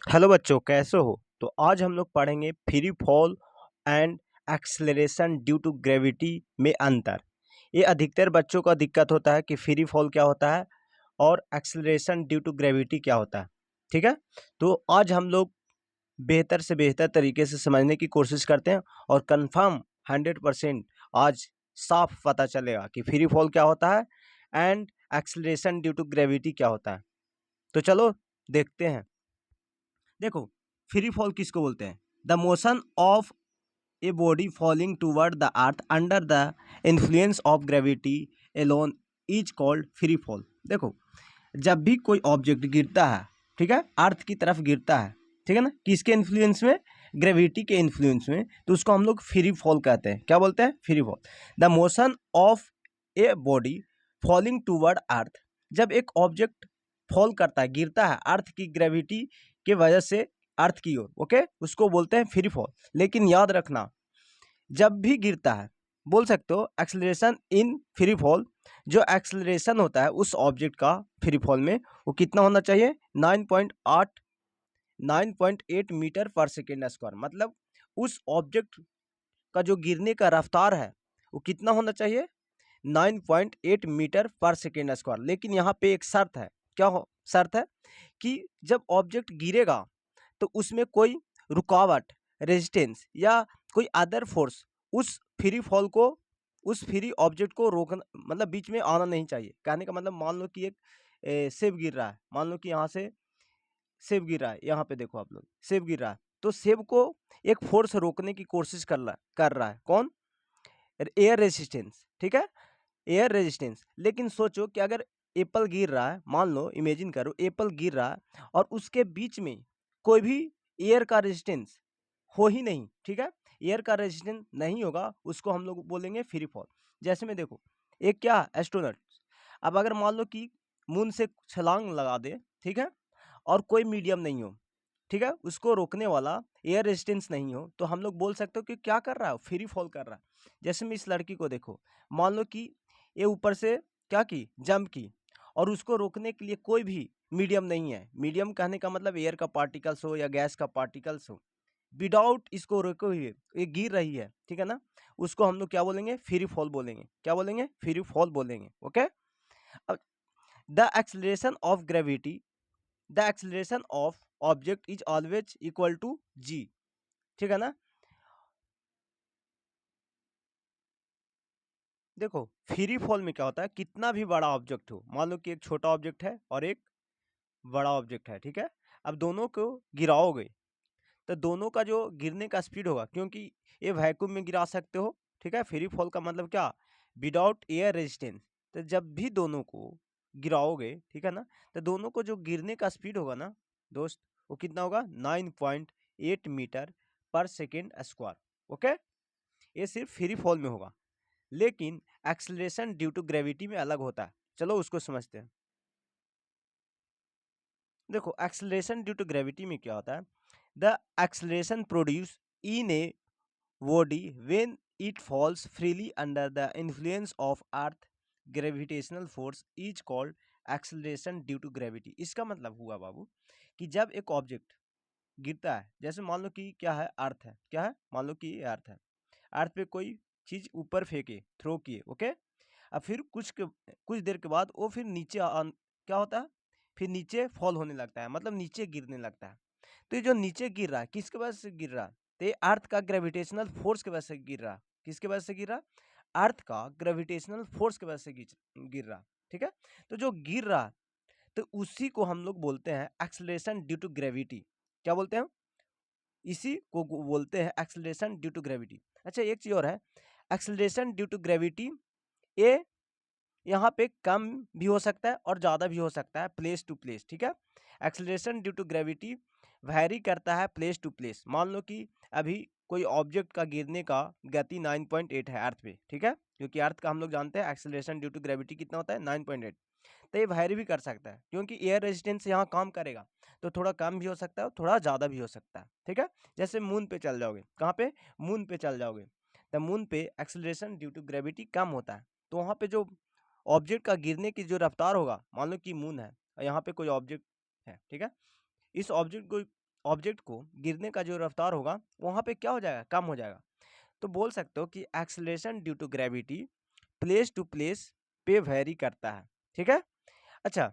Hello बच्चों, कैसे हो? तो आज हम लोग पढ़ेंगे free fall and acceleration due to gravity में अंतर। ये अधिकतर बच्चों का दिक्कत होता है कि फ्री फॉल क्या होता है और एक्सेलरेशन ड्यू टू ग्रेविटी क्या होता है। ठीक है, तो आज हम लोग बेहतर से बेहतर तरीके से समझने की कोशिश करते हैं और कंफर्म 100% आज साफ पता चलेगा कि फ्री फॉल क्या होता है and acceleration due to gravity क्या होता है। तो चलो देखते हैं। देखो, फ्री फॉल किसको बोलते हैं? The motion of a body falling toward the earth under the influence of gravity alone is called free fall. देखो, जब भी कोई ऑब्जेक्ट गिरता है, ठीक है, अर्थ की तरफ गिरता है, ठीक है ना, किसके इन्फ्लुएंस में? ग्रेविटी के इन्फ्लुएंस में, तो उसको हम लोग फ्री फॉल कहते हैं। क्या बोलते हैं? Free fall. The motion of a body falling toward earth, जब एक ऑब्जेक्ट फॉल करता है, गिरता है अर्थ की ग्रेविटी के वजह से अर्थ की ओर, ओके, उसको बोलते हैं फ्री फॉल। लेकिन याद रखना, जब भी गिरता है, बोल सकते हो एक्सेलरेशन इन फ्री फॉल, जो एक्सेलरेशन होता है उस ऑब्जेक्ट का फ्री फॉल में, वो कितना होना चाहिए? 9.8 मीटर पर सेकेंड स्क्वायर। मतलब उस ऑब्जेक्ट का जो गिरने का रफ्तार है वो कितना होना चाहिए? 9.8 मीटर पर सेकेंड स्क्वायर। लेकिन यहाँ पे एक शर्त है। क्या हो शर्त है? कि जब ऑब्जेक्ट गिरेगा तो उसमें कोई रुकावट, रेजिस्टेंस या कोई अदर फोर्स उस फ्री फॉल को, उस फ्री ऑब्जेक्ट को रोकना, मतलब बीच में आना नहीं चाहिए। कहने का मतलब, मान लो कि एक सेब गिर रहा है, मान लो कि यहाँ से सेब गिर रहा है, यहाँ पे देखो आप लोग, सेब गिर रहा है, तो सेब को एक फोर्स रोकने की कोशिश कर रहा है। कौन? एयर रेजिस्टेंस, ठीक है, एयर रेजिस्टेंस। लेकिन सोचो कि अगर एप्पल गिर रहा है, मान लो, इमेजिन करो एप्पल गिर रहा है और उसके बीच में कोई भी एयर का रेजिस्टेंस हो ही नहीं, ठीक है, एयर का रेजिस्टेंस नहीं होगा, उसको हम लोग बोलेंगे फ्री फॉल। जैसे में देखो, एक क्या एस्ट्रोनॉट, अब अगर मान लो कि मून से छलांग लगा दे, ठीक है, और कोई मीडियम नहीं हो, ठीक है, उसको रोकने वाला एयर रेजिस्टेंस नहीं हो, तो हम लोग बोल सकते हो कि क्या कर रहा है? फ्री फॉल कर रहा है। जैसे में इस लड़की को देखो, मान लो कि ये ऊपर से क्या की, जंप की, और उसको रोकने के लिए कोई भी मीडियम नहीं है। मीडियम कहने का मतलब एयर का पार्टिकल्स हो या गैस का पार्टिकल्स हो, विदाउट इसको रोके हुए ये गिर रही है, ठीक है ना, उसको हम लोग क्या बोलेंगे? फ्री फॉल बोलेंगे। क्या बोलेंगे? फ्री फॉल बोलेंगे। ओके। अब the acceleration of gravity, the acceleration of object is always equal to g, ठीक है ना। देखो, फ्री फॉल में क्या होता है, कितना भी बड़ा ऑब्जेक्ट हो, मान लो कि एक छोटा ऑब्जेक्ट है और एक बड़ा ऑब्जेक्ट है, ठीक है, अब दोनों को गिराओगे तो दोनों का जो गिरने का स्पीड होगा, क्योंकि ये वैक्यूम में गिरा सकते हो, ठीक है, फ्री फॉल का मतलब क्या? Without air resistance. तो जब भी दोनों को गिराओगे, ठीक है ना, तो दोनों को जो गिरने का स्पीड होगा ना दोस्त, वो कितना होगा? 9.8 मीटर पर सेकेंड स्क्वायर। ओके, ये सिर्फ फ्री फॉल में होगा। लेकिन एक्सेलरेशन ड्यू टू ग्रेविटी में अलग होता है। चलो उसको समझते हैं। देखो, एक्सेलरेशन ड्यू टू ग्रेविटी में क्या होता है? The acceleration produce in A body when it falls freely under the influence of earth gravitational force is called acceleration due to gravity। इसका मतलब हुआ बाबू कि जब एक ऑब्जेक्ट गिरता है, जैसे मान लो कि क्या है, अर्थ है, क्या है, मान लो कि ये अर्थ है, अर्थ पे कोई चीज ऊपर फेंके, थ्रो किए, ओके, अब फिर कुछ देर के बाद वो फिर नीचे क्या होता है? फिर नीचे फॉल होने लगता है, मतलब नीचे गिरने लगता है। तो ये जो नीचे गिर रहा है, किसके वजह से गिर रहा है? तो ये अर्थ का ग्रेविटेशनल फोर्स की वजह से गिर रहा। किसकी वजह से गिर रहा? अर्थ का ग्रेविटेशनल फोर्स की वजह से गिर रहा, ठीक है। तो जो गिर रहा, तो उसी को हम लोग बोलते हैं एक्सेलरेशन ड्यू टू ग्रेविटी। क्या बोलते हैं? इसी को बोलते हैं एक्सेलरेशन ड्यू टू ग्रेविटी। अच्छा, एक चीज और है, एक्सेलरेशन ड्यू टू ग्रेविटी, ये यहाँ पे कम भी हो सकता है और ज़्यादा भी हो सकता है, प्लेस टू प्लेस, ठीक है। Acceleration due to gravity vary करता है प्लेस टू प्लेस। मान लो कि अभी कोई ऑब्जेक्ट का गिरने का गति 9.8 है अर्थ पे, ठीक है, क्योंकि अर्थ का हम लोग जानते हैं एक्सेलरेशन ड्यू टू ग्रेविटी कितना होता है? 9.8। तो ये वैरी भी कर सकता है, क्योंकि एयर रेजिस्टेंस यहाँ काम करेगा, तो थोड़ा कम भी हो सकता है और थोड़ा ज़्यादा भी हो सकता है, ठीक है। जैसे मून पे चल जाओगे, कहाँ पे? मून पे चल जाओगे, तो मून पे एक्सेलरेशन ड्यू टू ग्रेविटी कम होता है, तो वहाँ पे जो ऑब्जेक्ट का गिरने की जो रफ्तार होगा, मान लो कि मून है और यहाँ पे कोई ऑब्जेक्ट है, ठीक है, इस ऑब्जेक्ट को गिरने का जो रफ्तार होगा वहाँ पे क्या हो जाएगा, कम हो जाएगा। तो बोल सकते हो कि acceleration due to gravity place to place पे वेरी करता है, ठीक है। अच्छा,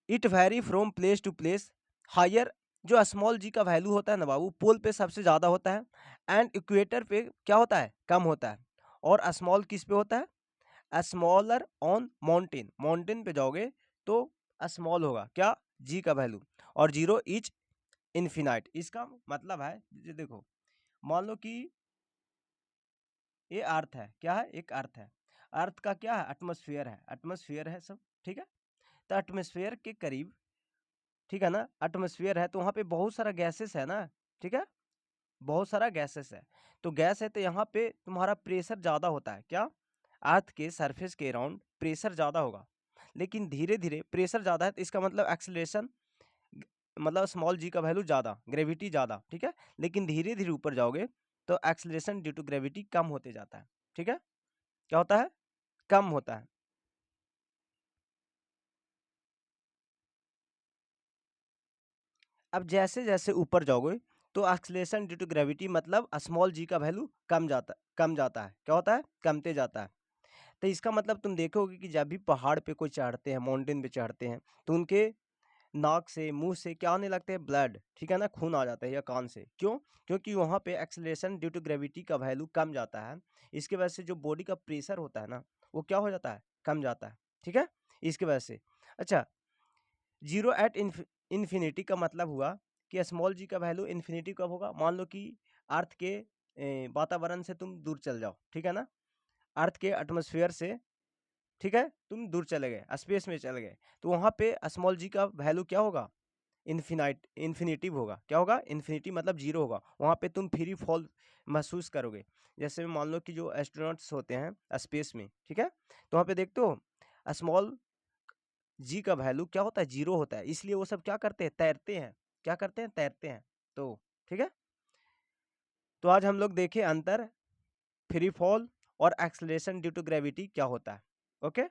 it vary from place to place higher, जो स्मॉल जी का वैल्यू होता है ना बाबू, पोल पे सबसे ज़्यादा होता है, एंड इक्वेटर पे क्या होता है, कम होता है, और स्मॉल किस पे होता है, स्मॉलर ऑन माउंटेन, माउंटेन पे जाओगे तो स्मॉल होगा क्या, जी का वैल्यू, और जीरो इज इन्फिनाइट। इसका मतलब है, ये देखो, मान लो कि ये अर्थ है, क्या है, एक अर्थ है, अर्थ का क्या है, एटमॉस्फेयर है, एटमॉस्फेयर है सब, ठीक है। तो एटमॉस्फेयर के करीब, ठीक है ना, एटमॉस्फेयर है तो वहाँ पे बहुत सारा गैसेस है ना, ठीक है, बहुत सारा गैसेस है। तो गैस है तो यहाँ पे तुम्हारा प्रेशर ज़्यादा होता है, क्या, अर्थ के सरफेस के अराउंड प्रेशर ज़्यादा होगा, लेकिन धीरे धीरे प्रेशर ज़्यादा है तो इसका मतलब एक्सेलरेशन, मतलब स्मॉल जी का वैल्यू ज़्यादा, ग्रेविटी ज़्यादा, ठीक है, लेकिन धीरे धीरे ऊपर जाओगे तो एक्सेलरेशन ड्यू टू ग्रेविटी कम होते जाता है, ठीक है, क्या होता है, कम होता है। अब जैसे जैसे ऊपर जाओगे तो एक्सेलरेशन ड्यू टू ग्रेविटी मतलब स्मॉल जी का वैल्यू कम जाता है, क्या होता है, कमते जाता है। तो इसका मतलब तुम देखोगे कि जब भी पहाड़ पे कोई चढ़ते हैं, माउंटेन पे चढ़ते हैं, तो उनके नाक से, मुंह से क्या आने लगते हैं, ब्लड, ठीक है ना, खून आ जाता है, या कान से, क्यों, क्योंकि वहाँ पे एक्सेलरेशन ड्यू टू ग्रेविटी का वैल्यू कम जाता है। इसके वजह से जो बॉडी का प्रेशर होता है ना, वो क्या हो जाता है, कम जाता है, ठीक है, इसकी वजह से। अच्छा, जीरो एट इन्फिनिटी का मतलब हुआ कि स्मॉल जी का वैल्यू इन्फिनिटी कब होगा, मान लो कि अर्थ के वातावरण से तुम दूर चल जाओ, ठीक है ना, अर्थ के एटमॉस्फेयर से, ठीक है, तुम दूर चले गए, स्पेस में चले गए, तो वहाँ पे स्मॉल जी का वैल्यू क्या होगा, इन्फिनिटिव होगा, क्या होगा, इन्फिनिटी मतलब जीरो होगा, वहाँ पे तुम फ्री फॉल महसूस करोगे। जैसे मान लो कि जो एस्ट्रोनॉट्स होते हैं स्पेस में, ठीक है, तो वहाँ पे देखते हो स्मॉल जी का वैल्यू क्या होता है, जीरो होता है, इसलिए वो सब क्या करते हैं, तैरते हैं, क्या करते हैं, तैरते हैं। तो ठीक है, तो आज हम लोग देखे अंतर, फ्री फॉल और एक्सेलरेशन ड्यू टू ग्रेविटी क्या होता है। ओके।